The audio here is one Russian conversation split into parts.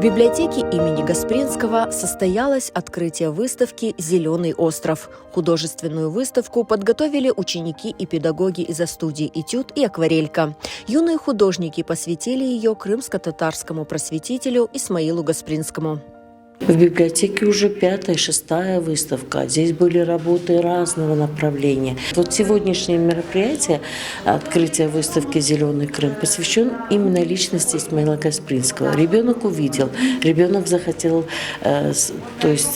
В библиотеке имени Гаспринского состоялось открытие выставки «Зеленый остров». Художественную выставку подготовили ученики и педагоги из студии «Этюд» и «Акварелька». Юные художники посвятили ее крымско-татарскому просветителю Исмаилу Гаспринскому. В библиотеке уже 5-я, 6-я выставка. Здесь были работы разного направления. Вот сегодняшнее мероприятие, открытие выставки «Зеленый Крым», посвящен именно личности Исмаила Гаспринского. Ребенок увидел, ребенок захотел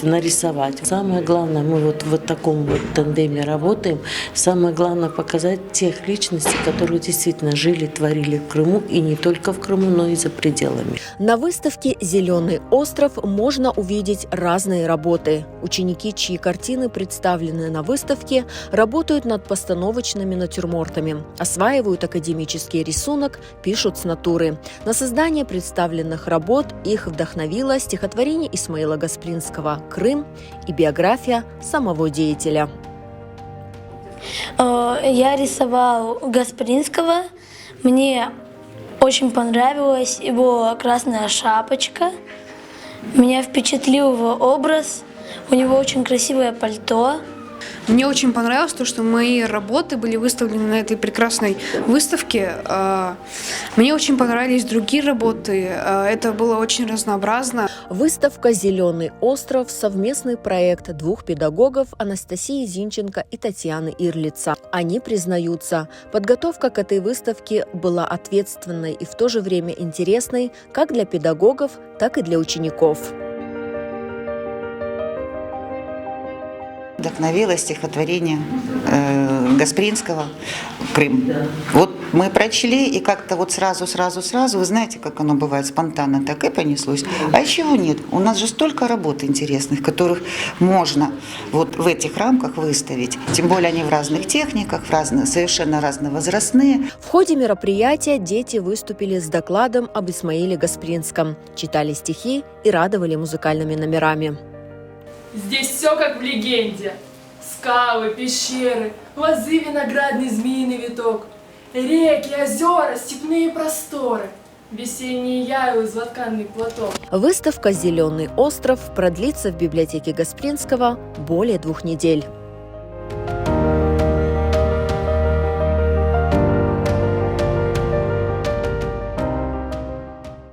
нарисовать. Самое главное, мы вот в таком вот тандеме работаем, самое главное показать тех личностей, которые действительно жили, творили в Крыму, и не только в Крыму, но и за пределами. На выставке «Зеленый остров» можно увидеть разные работы. Ученики, чьи картины представлены на выставке, работают над постановочными натюрмортами, осваивают академический рисунок, пишут с натуры. На создание представленных работ их вдохновило стихотворение Исмаила Гаспринского «Крым» и биография самого деятеля. Я рисовал Гаспринского. Мне очень понравилась его красная шапочка. Меня впечатлил его образ. У него очень красивое пальто. Мне очень понравилось то, что мои работы были выставлены на этой прекрасной выставке. Мне очень понравились другие работы. Это было очень разнообразно. Выставка «Зеленый остров» – совместный проект двух педагогов Анастасии Зинченко и Татьяны Ирлица. Они признаются, подготовка к этой выставке была ответственной и в то же время интересной как для педагогов, так и для учеников. Вдохновило стихотворение Гаспринского «Крым». Вот мы прочли, и как-то вот сразу, вы знаете, как оно бывает, спонтанно так и понеслось. А чего нет? У нас же столько работ интересных, которых можно вот в этих рамках выставить. Тем более они в разных техниках, совершенно разновозрастные. В ходе мероприятия дети выступили с докладом об Исмаиле Гаспринском, читали стихи и радовали музыкальными номерами. Здесь все как в легенде. Скалы, пещеры, лозы, виноградный змеиный виток, реки, озера, степные просторы, весенние явы, златканный платок. Выставка «Зеленый остров» продлится в библиотеке Гаспринского более 2 недель.